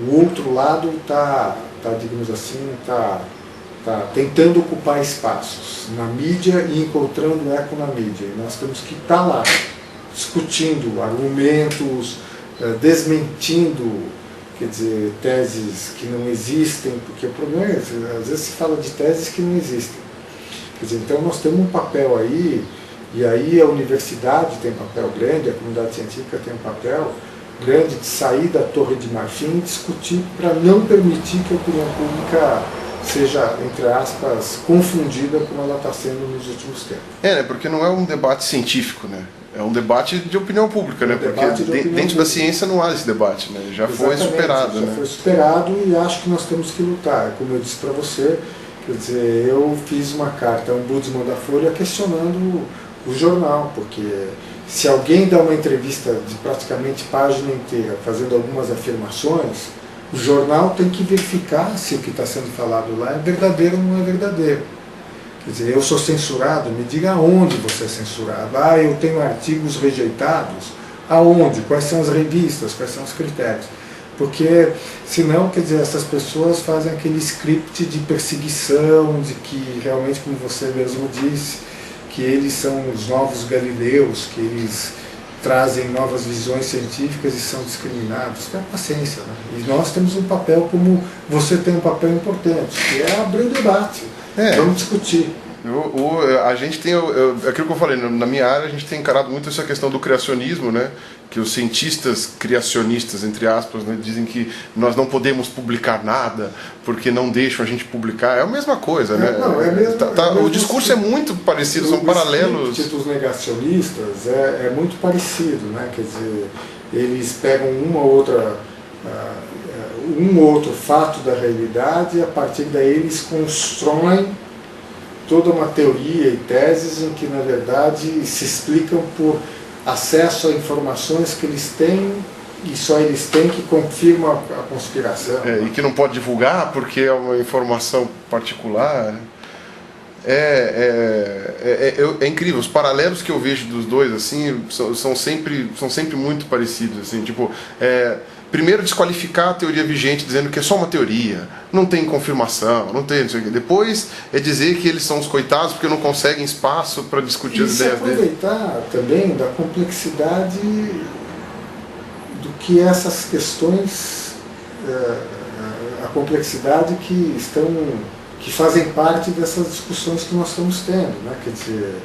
o outro lado está digamos assim, está tentando ocupar espaços na mídia e encontrando eco na mídia. E nós temos que estar lá, discutindo argumentos, desmentindo, quer dizer, teses que não existem, porque o problema é, às vezes se fala de teses que não existem. Quer dizer, então nós temos um papel aí, e aí a universidade tem um papel grande, a comunidade científica tem um papel grande de sair da Torre de Marfim e discutir para não permitir que a opinião pública seja, entre aspas, confundida como ela está sendo nos últimos tempos. Né? Porque não é um debate científico, né? É um debate de opinião pública, né? Porque dentro da ciência não há esse debate, né? Já foi superado. Já foi superado e acho que nós temos que lutar. Como eu disse para você, quer dizer, eu fiz uma carta a Ombudsman da Folha questionando o jornal, porque se alguém dá uma entrevista de praticamente página inteira fazendo algumas afirmações, o jornal tem que verificar se o que está sendo falado lá é verdadeiro ou não é verdadeiro. Quer dizer, eu sou censurado, me diga aonde você é censurado. Eu tenho artigos rejeitados. Aonde? Quais são as revistas? Quais são os critérios? Porque, senão, quer dizer, essas pessoas fazem aquele script de perseguição, de que realmente, como você mesmo disse, que eles são os novos galileus, que eles trazem novas visões científicas e são discriminados. Tenha paciência, né? E nós temos um papel, como você tem um papel importante, que é abrir o debate. Vamos discutir. A gente tem, aquilo que eu falei, na minha área a gente tem encarado muito essa questão do criacionismo, né? Que os cientistas criacionistas, entre aspas, né, dizem que nós não podemos publicar nada porque não deixam a gente publicar. É a mesma coisa, né? Não, é mesmo, o discurso é muito parecido, são paralelos. O dos negacionistas é muito parecido, né? Quer dizer, eles pegam um ou outro fato da realidade e a partir daí eles constroem toda uma teoria e teses em que na verdade se explicam por acesso a informações que eles têm e só eles têm que confirmam a conspiração. E que não pode divulgar porque é uma informação particular. É incrível, os paralelos que eu vejo dos dois assim são sempre muito parecidos, assim, tipo, primeiro desqualificar a teoria vigente dizendo que é só uma teoria, não tem confirmação, não tem, não sei o quê. Depois é dizer que eles são os coitados porque não conseguem espaço para discutir as ideias deles. E aproveitar também da complexidade do que essas questões, a complexidade que fazem parte dessas discussões que nós estamos tendo, né? Quer dizer,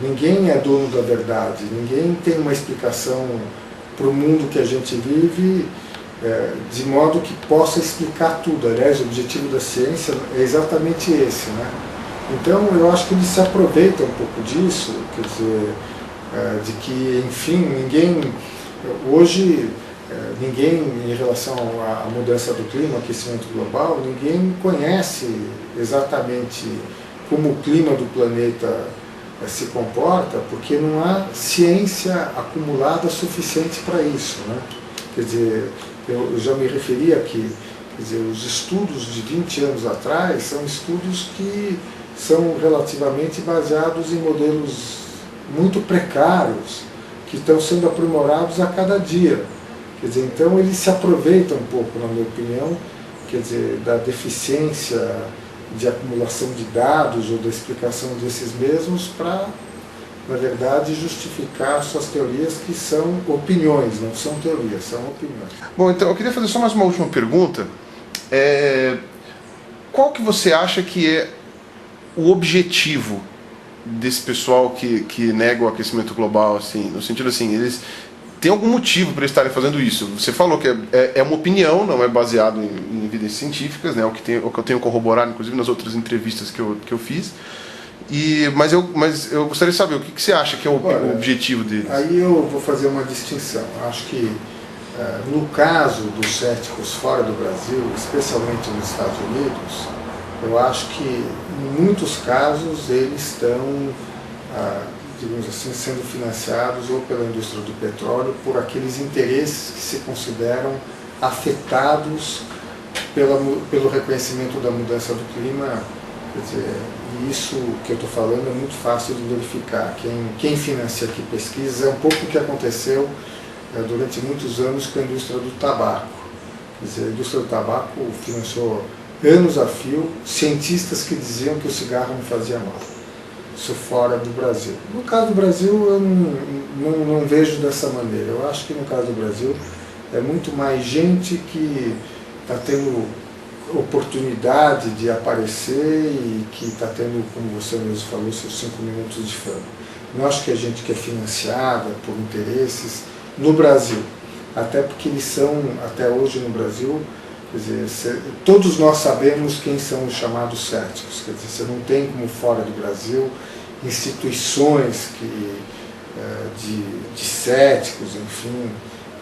ninguém é dono da verdade, ninguém tem uma explicação para o mundo que a gente vive, de modo que possa explicar tudo. Aliás, o objetivo da ciência é exatamente esse, né? Então, eu acho que eles se aproveitam um pouco disso, quer dizer, de que, enfim, hoje, em relação à mudança do clima, aquecimento global, ninguém conhece exatamente como o clima do planeta se comporta, porque não há ciência acumulada suficiente para isso, né? Quer dizer, eu já me referi aqui, Quer dizer, os estudos de 20 anos atrás são estudos que são relativamente baseados em modelos muito precários, que estão sendo aprimorados a cada dia. Quer dizer, então eles se aproveitam um pouco, na minha opinião, quer dizer, da deficiência de acumulação de dados ou da explicação desses mesmos para, na verdade, justificar suas teorias, que são opiniões, não são teorias, são opiniões. Bom, então eu queria fazer só mais uma última pergunta. Qual que você acha que é o objetivo desse pessoal que nega o aquecimento global, assim, no sentido assim, eles têm algum motivo para estarem fazendo isso? Você falou que é uma opinião, não é baseado em evidências científicas, né? O que eu tenho corroborado, inclusive nas outras entrevistas que eu fiz. Mas eu gostaria de saber o que você acha que é o objetivo deles. Aí eu vou fazer uma distinção. Acho que no caso dos céticos fora do Brasil, especialmente nos Estados Unidos, eu acho que em muitos casos eles estão, digamos assim, sendo financiados ou pela indústria do petróleo por aqueles interesses que se consideram afetados pelo reconhecimento da mudança do clima. Quer dizer, isso que eu estou falando é muito fácil de verificar. Quem financia aqui pesquisas é um pouco o que aconteceu durante muitos anos com a indústria do tabaco. Quer dizer, a indústria do tabaco financiou anos a fio cientistas que diziam que o cigarro não fazia mal. Isso fora do Brasil. No caso do Brasil, eu não vejo dessa maneira. Eu acho que no caso do Brasil é muito mais gente que está tendo oportunidade de aparecer e que está tendo, como você mesmo falou, seus 5 minutos de fama. Não acho que é gente que é financiada por interesses no Brasil, até porque eles são, até hoje no Brasil, quer dizer, todos nós sabemos quem são os chamados céticos. Quer dizer, você não tem como fora do Brasil instituições de céticos, enfim.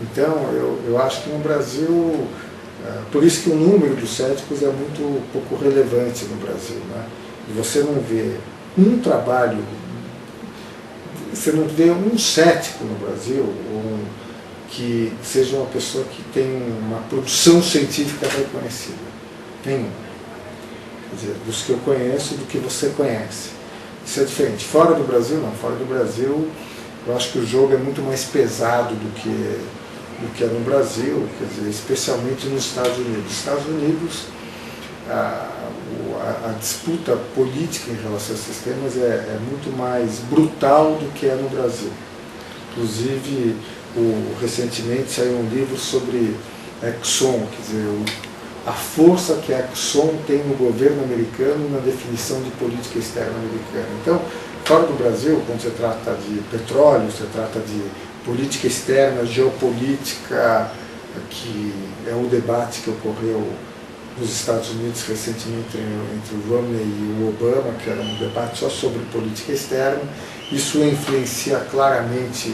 Então, eu acho que no Brasil, por isso que o número dos céticos é muito pouco relevante no Brasil, né? E você não vê um trabalho, você não vê um cético no Brasil, que seja uma pessoa que tem uma produção científica reconhecida. Nenhum. Quer dizer, dos que eu conheço, do que você conhece. Isso é diferente. Fora do Brasil, não. Fora do Brasil, eu acho que o jogo é muito mais pesado do que é no Brasil, quer dizer, especialmente nos Estados Unidos. Nos Estados Unidos, a disputa política em relação a esses temas é muito mais brutal do que é no Brasil. Inclusive, recentemente saiu um livro sobre Exxon, quer dizer, a força que a Exxon tem no governo americano na definição de política externa americana. Então, fora do Brasil, quando se trata de petróleo, se trata de política externa, geopolítica, que é o debate que ocorreu nos Estados Unidos recentemente entre o Romney e o Obama, que era um debate só sobre política externa. Isso influencia claramente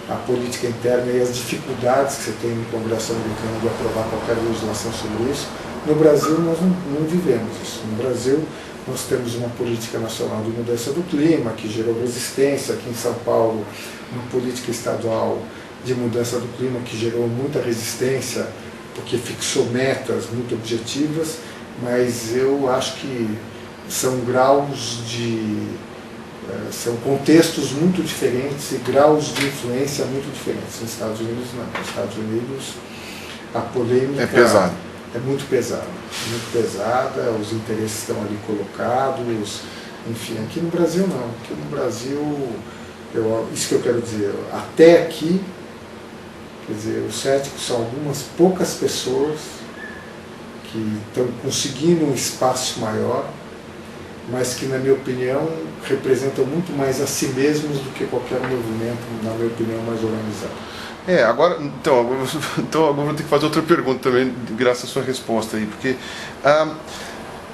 a política interna e as dificuldades que você tem no Congresso americano de aprovar qualquer legislação sobre isso. No Brasil nós não vivemos isso. No Brasil nós temos uma política nacional de mudança do clima, que gerou resistência. Aqui em São Paulo, uma política estadual de mudança do clima que gerou muita resistência, porque fixou metas muito objetivas, mas eu acho que são são contextos muito diferentes e graus de influência muito diferentes. Nos Estados Unidos, não. Nos Estados Unidos, a polêmica é muito pesada, os interesses estão ali colocados, enfim. Aqui no Brasil, não. Aqui no Brasil, isso que eu quero dizer, até aqui, quer dizer, os céticos são algumas poucas pessoas que estão conseguindo um espaço maior, mas que, na minha opinião, representam muito mais a si mesmos do que qualquer movimento, na minha opinião, mais organizado. Agora eu vou ter que fazer outra pergunta também, graças à sua resposta aí, porque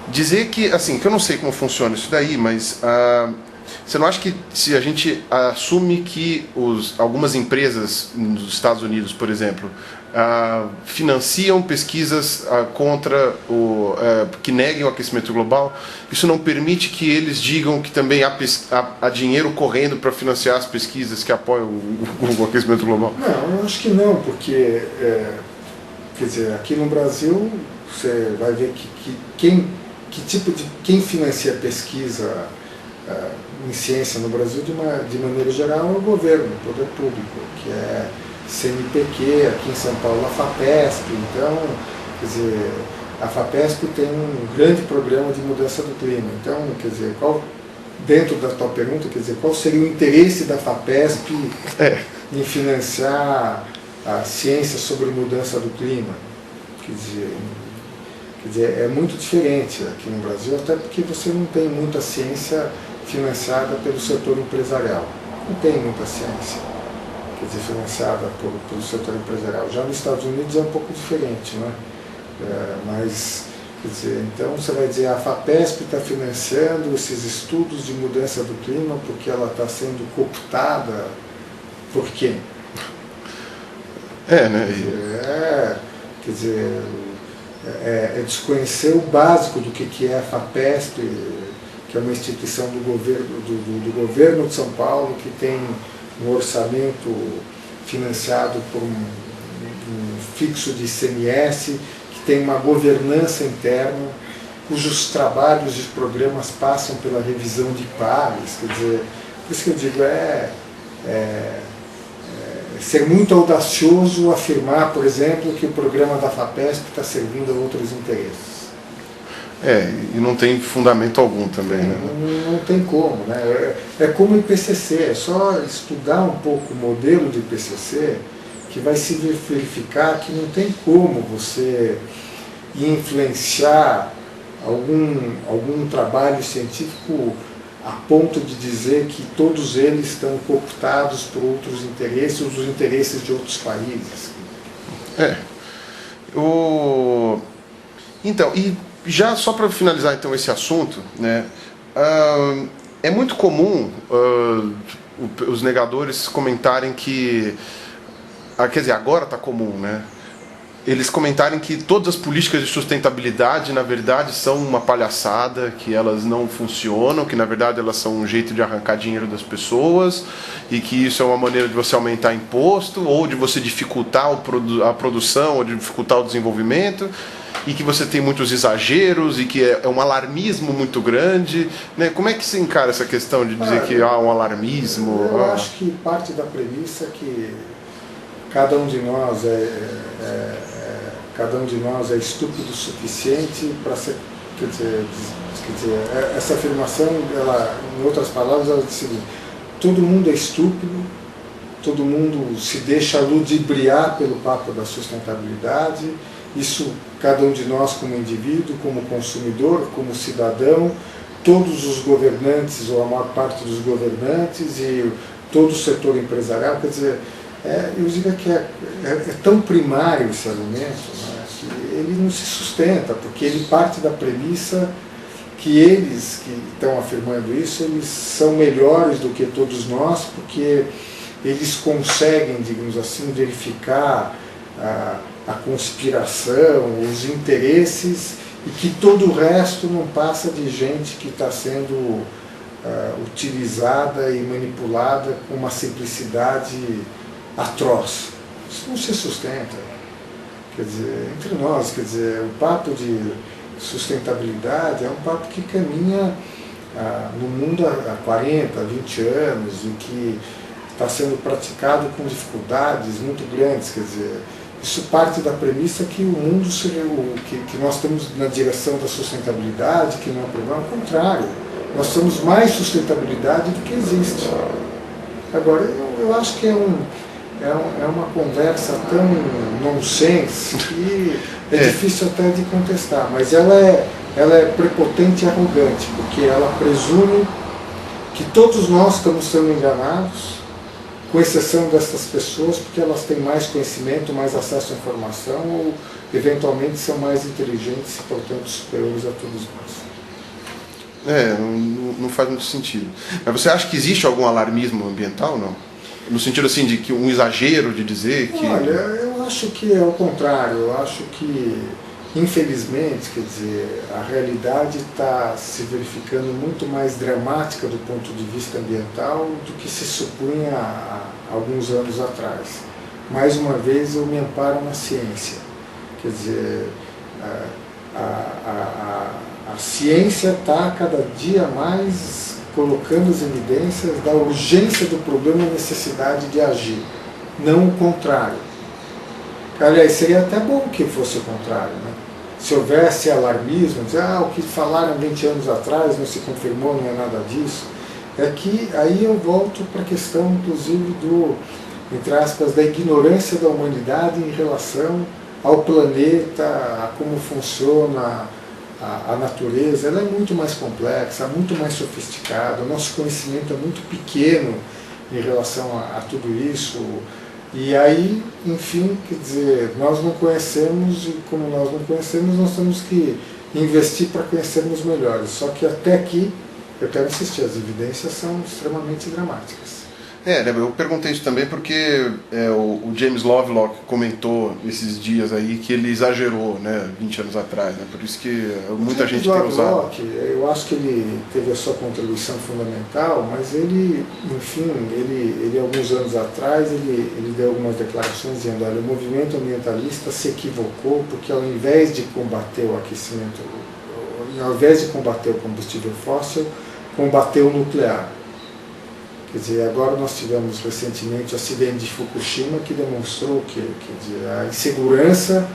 dizer que, assim, que eu não sei como funciona isso daí, mas você não acha que se a gente assume que algumas empresas nos Estados Unidos, por exemplo, financiam pesquisas que neguem o aquecimento global, isso não permite que eles digam que também há dinheiro correndo para financiar as pesquisas que apoiam o aquecimento global? Não, eu acho que não, porque, quer dizer, aqui no Brasil, você vai ver que quem financia pesquisa em ciência no Brasil de maneira geral é o governo, o poder público, que é CNPq, aqui em São Paulo a FAPESP. Então, quer dizer, a FAPESP tem um grande programa de mudança do clima. Então, quer dizer, dentro da tua pergunta, quer dizer, qual seria o interesse da FAPESP em financiar a ciência sobre mudança do clima? Quer dizer, é muito diferente aqui no Brasil, até porque você não tem muita ciência financiada pelo setor empresarial. Não tem muita ciência, quer dizer, financiada pelo setor empresarial. Já nos Estados Unidos é um pouco diferente, né? Mas, quer dizer, então você vai dizer, a FAPESP está financiando esses estudos de mudança do clima porque ela está sendo cooptada por quem? Né? Quer dizer, é desconhecer o básico do que é a FAPESP, que é uma instituição do governo de São Paulo, que tem um orçamento financiado por um fixo de ICMS, que tem uma governança interna, cujos trabalhos e programas passam pela revisão de pares. Quer dizer, por isso que eu digo, ser muito audacioso afirmar, por exemplo, que o programa da FAPESP está servindo a outros interesses. E não tem fundamento algum também, né? Não tem como, né? É como o IPCC, é só estudar um pouco o modelo do IPCC que vai se verificar que não tem como você influenciar algum trabalho científico a ponto de dizer que todos eles estão cooptados por outros interesses, os interesses de outros países. Então, e já só para finalizar então esse assunto, né, é muito comum os negadores comentarem que, quer dizer, agora está comum, né? Eles comentarem que todas as políticas de sustentabilidade, na verdade, são uma palhaçada, que elas não funcionam, que na verdade elas são um jeito de arrancar dinheiro das pessoas, e que isso é uma maneira de você aumentar imposto, ou de você dificultar a produção, ou de dificultar o desenvolvimento, e que você tem muitos exageros, e que é um alarmismo muito grande, né? Como é que se encara essa questão de dizer que há um alarmismo? Eu acho que parte da premissa é que cada um de nós é estúpido o suficiente para ser, quer dizer, essa afirmação, ela, em outras palavras, ela diz o seguinte: todo mundo é estúpido, todo mundo se deixa ludibriar pelo papo da sustentabilidade. Isso, cada um de nós como indivíduo, como consumidor, como cidadão, todos os governantes, ou a maior parte dos governantes, e todo o setor empresarial, quer dizer, eu diria que é tão primário esse argumento, né, que ele não se sustenta, porque ele parte da premissa que eles que estão afirmando isso, eles são melhores do que todos nós, porque eles conseguem, digamos assim, verificar a conspiração, os interesses, e que todo o resto não passa de gente que está sendo utilizada e manipulada com uma simplicidade atroz. Isso não se sustenta. Quer dizer, entre nós, quer dizer, o papo de sustentabilidade é um papo que caminha no mundo há 40, 20 anos, e que está sendo praticado com dificuldades muito grandes. Quer dizer, isso parte da premissa que o mundo que nós estamos na direção da sustentabilidade, que não é um problema, ao contrário, nós temos mais sustentabilidade do que existe. Agora, eu acho que é uma conversa tão nonsense que é difícil até de contestar, mas ela é prepotente e arrogante, porque ela presume que todos nós estamos sendo enganados, com exceção dessas pessoas, porque elas têm mais conhecimento, mais acesso à informação, ou eventualmente são mais inteligentes e, portanto, superiores a todos nós. Não faz muito sentido. Mas você acha que existe algum alarmismo ambiental, não? No sentido assim de que um exagero de dizer que... Olha, eu acho que é o contrário. Eu acho que, infelizmente, quer dizer, a realidade está se verificando muito mais dramática do ponto de vista ambiental do que se supunha há alguns anos atrás. Mais uma vez, eu me amparo na ciência. Quer dizer, A ciência está cada dia mais colocando as evidências da urgência do problema e a necessidade de agir, não o contrário. Aliás, seria até bom que fosse o contrário, né? Se houvesse alarmismo, dizer, o que falaram 20 anos atrás não se confirmou, não é nada disso, é que aí eu volto para a questão, inclusive, entre aspas, da ignorância da humanidade em relação ao planeta, a como funciona a natureza. Ela é muito mais complexa, muito mais sofisticada, o nosso conhecimento é muito pequeno em relação a tudo isso. E aí, enfim, quer dizer, nós não conhecemos, e como nós não conhecemos, nós temos que investir para conhecermos melhores. Só que até aqui, eu quero insistir, as evidências são extremamente dramáticas. Eu perguntei isso também porque o James Lovelock comentou esses dias aí que ele exagerou, né, 20 anos atrás, né, por isso que muita gente tem usado. Lovelock, eu acho que ele teve a sua contribuição fundamental, mas ele, enfim, ele alguns anos atrás, ele deu algumas declarações dizendo, olha, o movimento ambientalista se equivocou porque ao invés de combater o aquecimento, ao invés de combater o combustível fóssil, combateu o nuclear. Quer dizer, agora nós tivemos recentemente o acidente de Fukushima que demonstrou que a insegurança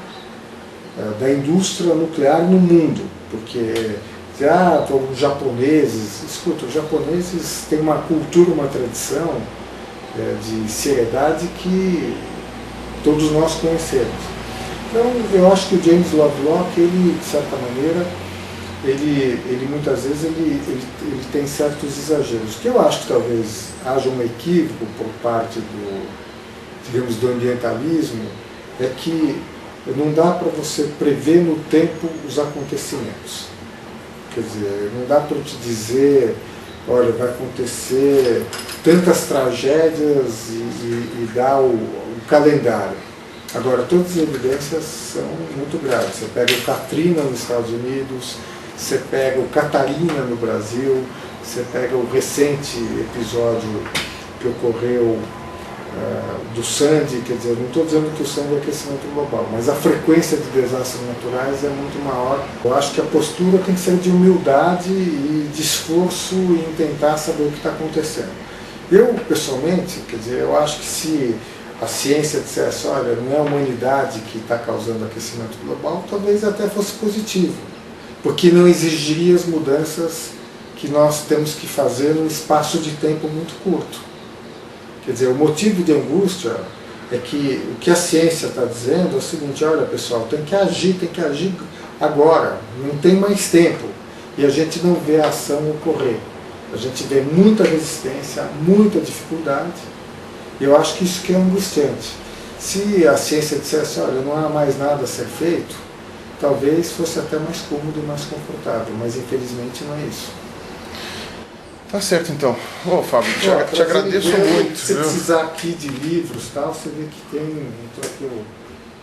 da indústria nuclear no mundo, porque os japoneses, escuta, os japoneses têm uma cultura, uma tradição de seriedade que todos nós conhecemos. Então, eu acho que o James Lovelock, ele, de certa maneira, ele muitas vezes ele tem certos exageros, que eu acho que talvez haja um equívoco por parte do ambientalismo, é que não dá para você prever no tempo os acontecimentos. Quer dizer, não dá para te dizer, olha, vai acontecer tantas tragédias e dar o calendário. Agora, todas as evidências são muito graves. Você pega o Katrina nos Estados Unidos, você pega o Catarina no Brasil, você pega o recente episódio que ocorreu do Sandy, quer dizer, não estou dizendo que o Sandy é aquecimento global, mas a frequência de desastres naturais é muito maior. Eu acho que a postura tem que ser de humildade e de esforço em tentar saber o que está acontecendo. Eu, pessoalmente, quer dizer, eu acho que se a ciência dissesse, olha, não é a humanidade que está causando aquecimento global, talvez até fosse positivo, porque não exigiria as mudanças que nós temos que fazer num espaço de tempo muito curto. Quer dizer, o motivo de angústia é que o que a ciência está dizendo é o seguinte, olha pessoal, tem que agir agora, não tem mais tempo. E a gente não vê a ação ocorrer. A gente vê muita resistência, muita dificuldade. E eu acho que isso que é angustiante. Se a ciência dissesse, olha, não há mais nada a ser feito, talvez fosse até mais cômodo e mais confortável, mas infelizmente não é isso. Tá certo então. Fábio, te agradeço muito. Se precisar aqui de livros, tal, você vê que tem aqui